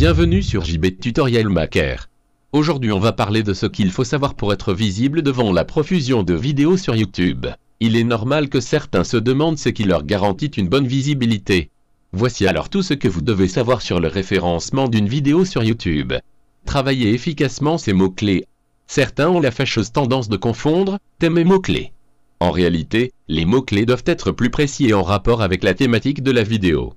Bienvenue sur JB Tutoriel Maker. Aujourd'hui on va parler de ce qu'il faut savoir pour être visible devant la profusion de vidéos sur YouTube. Il est normal que certains se demandent ce qui leur garantit une bonne visibilité. Voici alors tout ce que vous devez savoir sur le référencement d'une vidéo sur YouTube. Travaillez efficacement ces mots-clés. Certains ont la fâcheuse tendance de confondre thème et mots-clés. En réalité, les mots-clés doivent être plus précis et en rapport avec la thématique de la vidéo.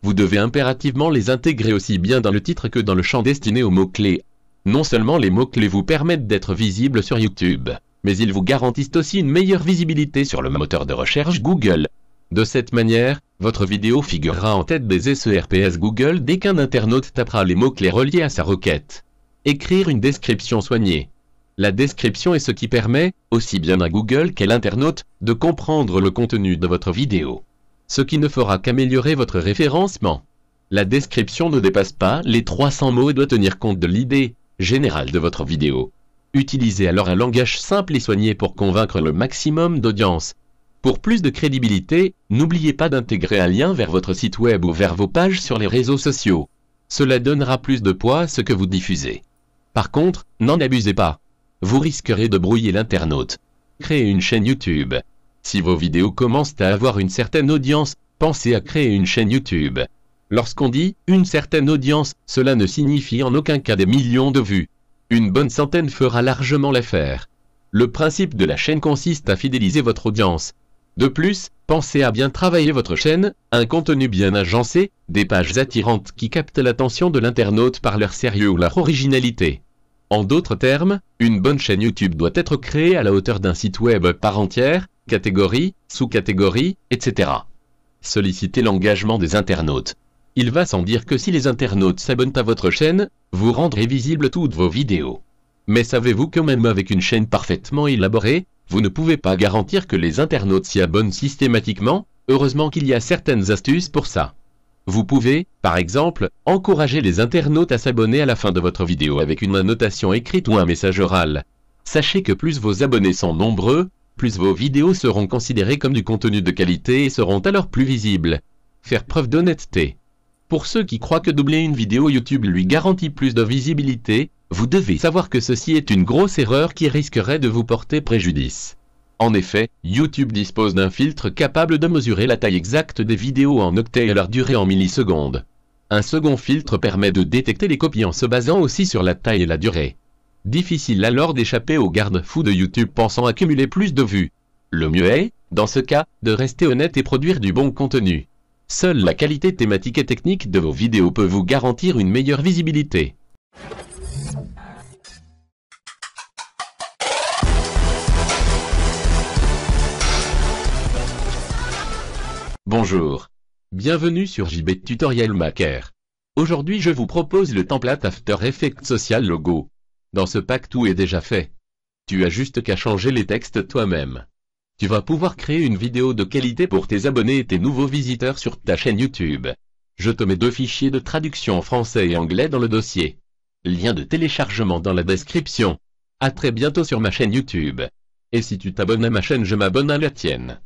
Vous devez impérativement les intégrer aussi bien dans le titre que dans le champ destiné aux mots-clés. Non seulement les mots-clés vous permettent d'être visibles sur YouTube, mais ils vous garantissent aussi une meilleure visibilité sur le moteur de recherche Google. De cette manière, votre vidéo figurera en tête des SERPs Google dès qu'un internaute tapera les mots-clés reliés à sa requête. Écrire une description soignée. La description est ce qui permet, aussi bien à Google qu'à l'internaute, de comprendre le contenu de votre vidéo. Ce qui ne fera qu'améliorer votre référencement. La description ne dépasse pas les 300 mots et doit tenir compte de l'idée générale de votre vidéo. Utilisez alors un langage simple et soigné pour convaincre le maximum d'audience. Pour plus de crédibilité, n'oubliez pas d'intégrer un lien vers votre site web ou vers vos pages sur les réseaux sociaux. Cela donnera plus de poids à ce que vous diffusez. Par contre, n'en abusez pas. Vous risquerez de brouiller l'internaute. Créez une chaîne YouTube. Si vos vidéos commencent à avoir une certaine audience, pensez à créer une chaîne YouTube. Lorsqu'on dit « une certaine audience », cela ne signifie en aucun cas des millions de vues. Une bonne centaine fera largement l'affaire. Le principe de la chaîne consiste à fidéliser votre audience. De plus, pensez à bien travailler votre chaîne, un contenu bien agencé, des pages attirantes qui captent l'attention de l'internaute par leur sérieux ou leur originalité. En d'autres termes, une bonne chaîne YouTube doit être créée à la hauteur d'un site web par entière, catégories, sous-catégories, etc. Sollicitez l'engagement des internautes. Il va sans dire que si les internautes s'abonnent à votre chaîne, vous rendrez visible toutes vos vidéos. Mais savez-vous que même avec une chaîne parfaitement élaborée, vous ne pouvez pas garantir que les internautes s'y abonnent systématiquement? Heureusement qu'il y a certaines astuces pour ça. Vous pouvez, par exemple, encourager les internautes à s'abonner à la fin de votre vidéo avec une annotation écrite ou un message oral. Sachez que plus vos abonnés sont nombreux, plus vos vidéos seront considérées comme du contenu de qualité et seront alors plus visibles. Faire preuve d'honnêteté. Pour ceux qui croient que doubler une vidéo YouTube lui garantit plus de visibilité, vous devez savoir que ceci est une grosse erreur qui risquerait de vous porter préjudice. En effet, YouTube dispose d'un filtre capable de mesurer la taille exacte des vidéos en octets et leur durée en millisecondes. Un second filtre permet de détecter les copies en se basant aussi sur la taille et la durée. Difficile alors d'échapper aux garde-fous de YouTube pensant accumuler plus de vues. Le mieux est, dans ce cas, de rester honnête et produire du bon contenu. Seule la qualité thématique et technique de vos vidéos peut vous garantir une meilleure visibilité. Bonjour. Bienvenue sur JB Tutoriel Maker. Aujourd'hui je vous propose le template After Effects Social Logo. Dans ce pack tout est déjà fait. Tu as juste qu'à changer les textes toi-même. Tu vas pouvoir créer une vidéo de qualité pour tes abonnés et tes nouveaux visiteurs sur ta chaîne YouTube. Je te mets 2 fichiers de traduction en français et anglais dans le dossier. Lien de téléchargement dans la description. À très bientôt sur ma chaîne YouTube. Et si tu t'abonnes à ma chaîne, je m'abonne à la tienne.